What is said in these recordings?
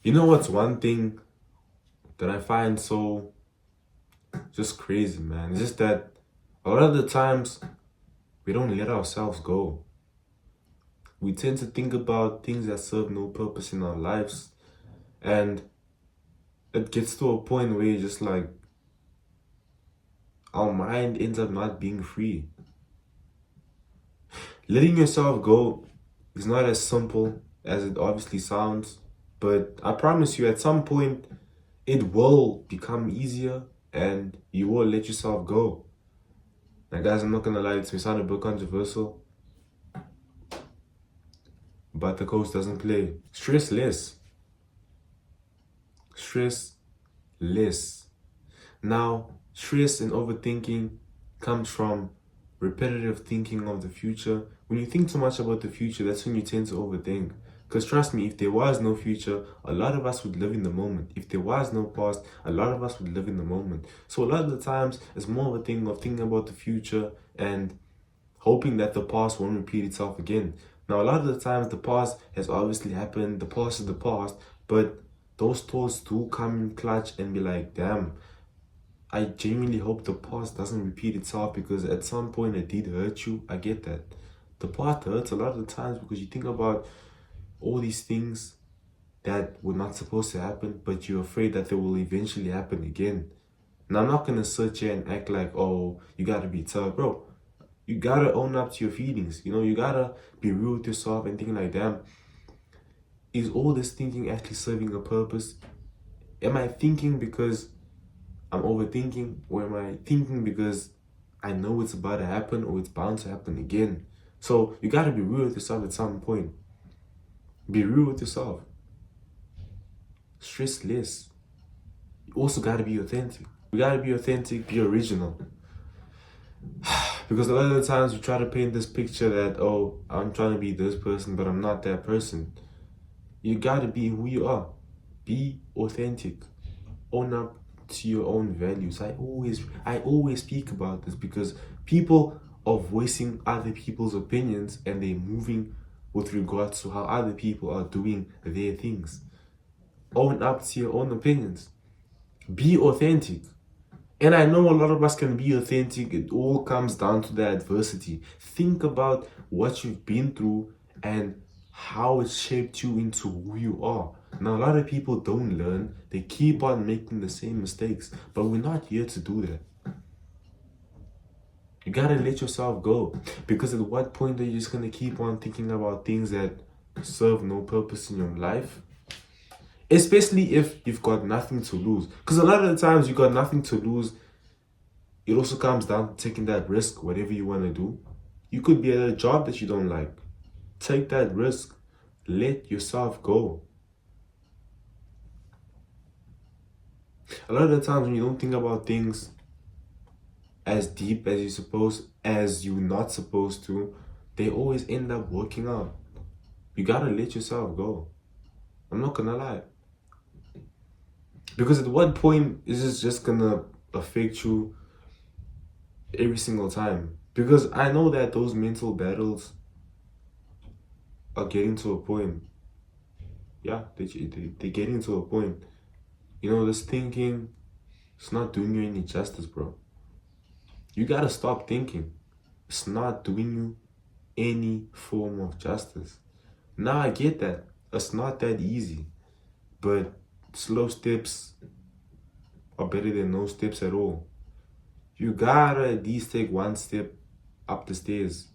You know what's one thing that I find so just crazy, man? It's just that a lot of the times we don't let ourselves go. We tend to think about things that serve no purpose in our lives, and it gets to a point where you're just like, our mind ends up not being free. Letting yourself go is not as simple as it obviously sounds, but I promise you, at some point, it will become easier and you will let yourself go. Now, guys, I'm not gonna lie, it may sound a bit controversial, but the coach doesn't play. Stress less. Stress less. Now, stress and overthinking comes from repetitive thinking of the future. When you think too much about the future, that's when you tend to overthink. Because trust me, if there was no future, a lot of us would live in the moment. If there was no past, a lot of us would live in the moment. So a lot of the times, it's more of a thing of thinking about the future and hoping that the past won't repeat itself again. Now, a lot of the times, the past has obviously happened. The past is the past, but those thoughts do come in clutch and be like, damn, I genuinely hope the past doesn't repeat itself because at some point it did hurt you. I get that. The past hurts a lot of the times because you think about all these things that were not supposed to happen, but you're afraid that they will eventually happen again. Now, I'm not gonna sit here and act like, oh, you gotta be tough, bro. You gotta own up to your feelings. You gotta be real with yourself and think like, damn, is all this thinking actually serving a purpose? Am I thinking because I'm overthinking, or am I thinking because I know it's about to happen or it's bound to happen again? So you gotta be real with yourself at some point. Be real with yourself. Stress less. You also gotta be authentic. You gotta be authentic, be original. Because a lot of the times we try to paint this picture that, oh, I'm trying to be this person, but I'm not that person. You gotta be who you are. Be authentic. Own up to your own values. I always speak about this because people are voicing other people's opinions and they're moving with regards to how other people are doing their things. Own up to your own opinions. Be authentic. And I know a lot of us can be authentic. It all comes down to the adversity. Think about what you've been through and how it shaped you into who you are. Now, a lot of people don't learn. They keep on making the same mistakes. But we're not here to do that. You gotta let yourself go. Because at what point are you just gonna keep on thinking about things that serve no purpose in your life? Especially if you've got nothing to lose. Because a lot of the times you got nothing to lose. It also comes down to taking that risk, whatever you want to do. You could be at a job that you don't like. Take that risk. Let yourself go. A lot of the times when you don't think about things as deep as you're not supposed to, they always end up working out. You gotta let yourself go. I'm not gonna lie. Because at what point is this just gonna affect you every single time? Because I know that those mental battles are getting to a point. Yeah, they're getting to a point. This thinking, it's not doing you any justice, bro. You gotta stop thinking. It's not doing you any form of justice. Now I get that. It's not that easy. But slow steps are better than no steps at all. You gotta at least take one step up the stairs.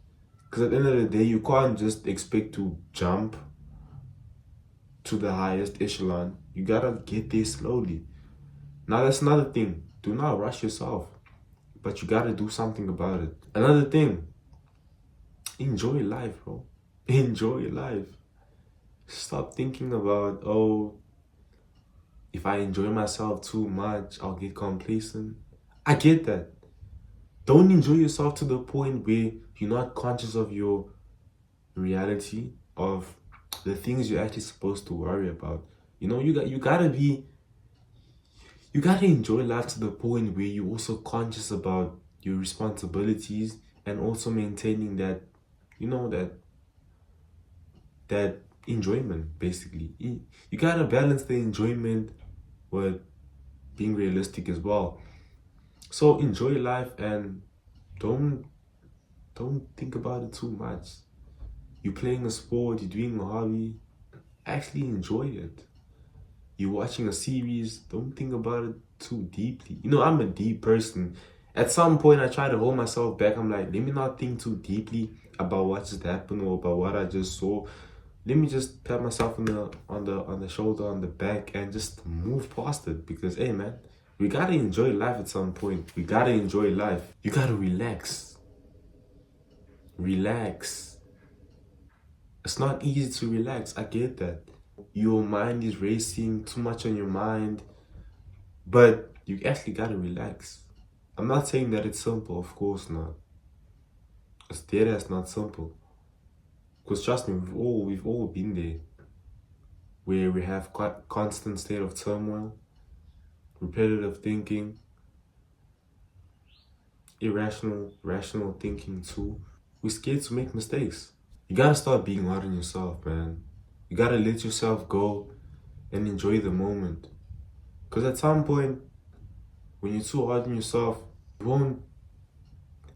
Because at the end of the day, you can't just expect to jump to the highest echelon. You gotta get there slowly. Now that's another thing. Do not rush yourself. But you gotta do something about it. Another thing. Enjoy life, bro. Enjoy life. Stop thinking about, oh, if I enjoy myself too much, I'll get complacent. I get that. Don't enjoy yourself to the point where you're not conscious of your reality, of the things you're actually supposed to worry about. You gotta enjoy life to the point where you're also conscious about your responsibilities and also maintaining that enjoyment, basically. You gotta balance the enjoyment with being realistic as well. So enjoy life and don't don't think about it too much. You're playing a sport, you're doing a hobby, actually enjoy it. You're watching a series, don't think about it too deeply. You know, I'm a deep person. At some point I try to hold myself back. I'm like, let me not think too deeply about what just happened or about what I just saw. Let me just pat myself on the shoulder, on the back, and just move past it. Because hey man, we gotta enjoy life at some point. We gotta enjoy life. You gotta relax. Relax. It's not easy to relax. I get that. Your mind is racing, too much on your mind, but you actually gotta relax. I'm not saying that it's simple, of course not. It's dead ass not simple. Because trust me, we've all been there, where we have constant state of turmoil, repetitive thinking, irrational, rational thinking too. We're scared to make mistakes. You gotta start being hard on yourself, man. You gotta let yourself go and enjoy the moment. Because at some point, when you're too hard on yourself, you won't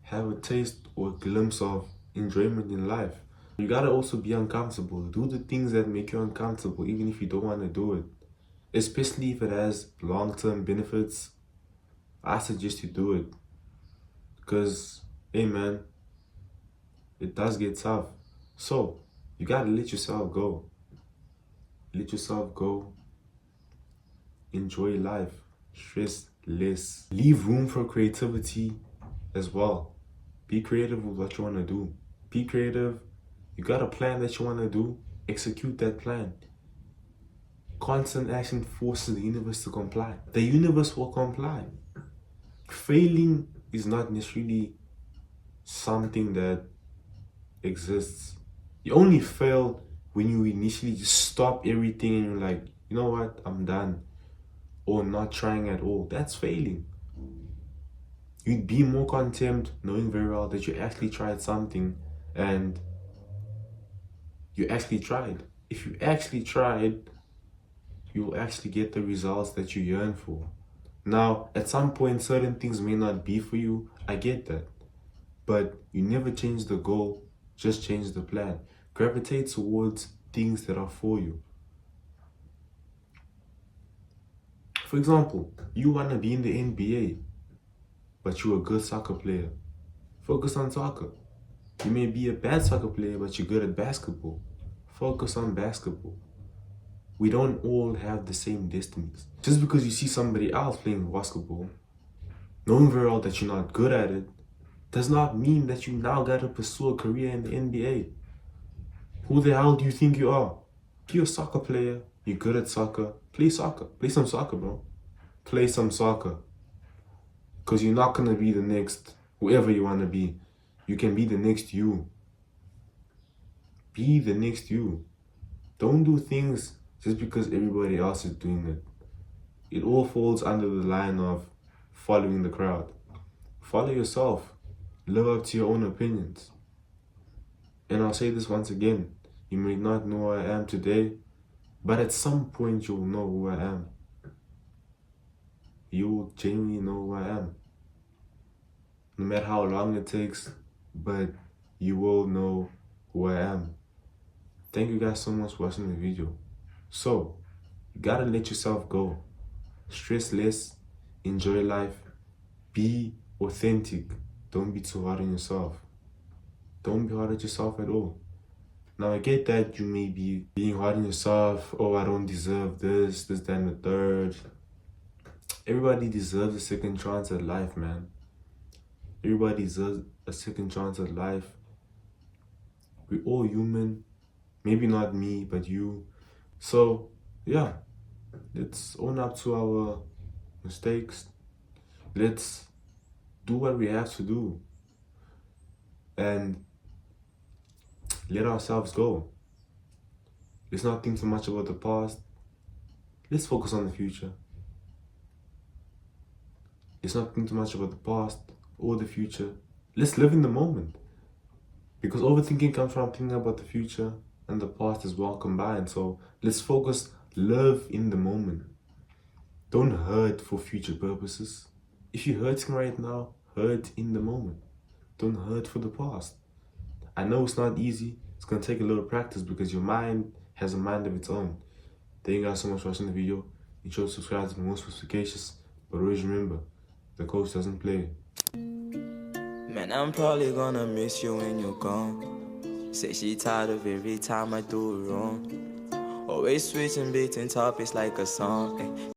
have a taste or a glimpse of enjoyment in life. You gotta also be uncomfortable. Do the things that make you uncomfortable, even if you don't want to do it. Especially if it has long-term benefits, I suggest you do it. Because, hey man, it does get tough. So, you gotta let yourself go. Let yourself go. Enjoy life. Stress less. Leave room for creativity as well. Be creative with what you want to do. Be creative. You got a plan that you want to do. Execute that plan. Constant action forces the universe to comply. The universe will comply. Failing is not necessarily something that exists. You only fail when you initially just stop everything and you're like, you know what, I'm done. Or not trying at all. That's failing. You'd be more content knowing very well that you actually tried something and you actually tried. If you actually tried, you'll actually get the results that you yearn for. Now, at some point, certain things may not be for you. I get that. But you never change the goal, just change the plan. Gravitate towards things that are for you. For example, you want to be in the NBA, but you're a good soccer player. Focus on soccer. You may be a bad soccer player, but you're good at basketball. Focus on basketball. We don't all have the same destinies. Just because you see somebody else playing basketball, knowing very well that you're not good at it, does not mean that you now gotta pursue a career in the NBA. Who the hell do you think you are? If you're a soccer player, you're good at soccer, play soccer. Play some soccer, bro. Play some soccer. Because you're not gonna be the next whoever you wanna be. You can be the next you. Be the next you. Don't do things just because everybody else is doing it. It all falls under the line of following the crowd. Follow yourself. Live up to your own opinions. And I'll say this once again. You may not know who I am today, but at some point you'll know who I am. You will genuinely know who I am. No matter how long it takes, but you will know who I am. Thank you guys so much for watching the video. So, you gotta let yourself go. Stress less, enjoy life, be authentic. Don't be too hard on yourself. Don't be hard on yourself at all. Now I get that you may be being hard on yourself. Oh, I don't deserve this, that, and the third. Everybody deserves a second chance at life, man. Everybody deserves a second chance at life. We're all human. Maybe not me, but you. So, yeah. Let's own up to our mistakes. Let's do what we have to do. And let ourselves go. Let's not think so much about the past. Let's focus on the future. Let's not think too much about the past or the future. Let's live in the moment. Because overthinking comes from thinking about the future. and the past is well combined. So let's focus love in the moment. Don't hurt for future purposes. If you're hurting right now, hurt in the moment. Don't hurt for the past. I know it's not easy. It's gonna take a little practice because your mind has a mind of its own. Thank you guys so much for watching the video. Make sure to subscribe to be most notifications. But always remember, the coach doesn't play. Man, I'm probably gonna miss you when you're gone. Say she tired of every time I do it wrong. Always switching between topics like a song.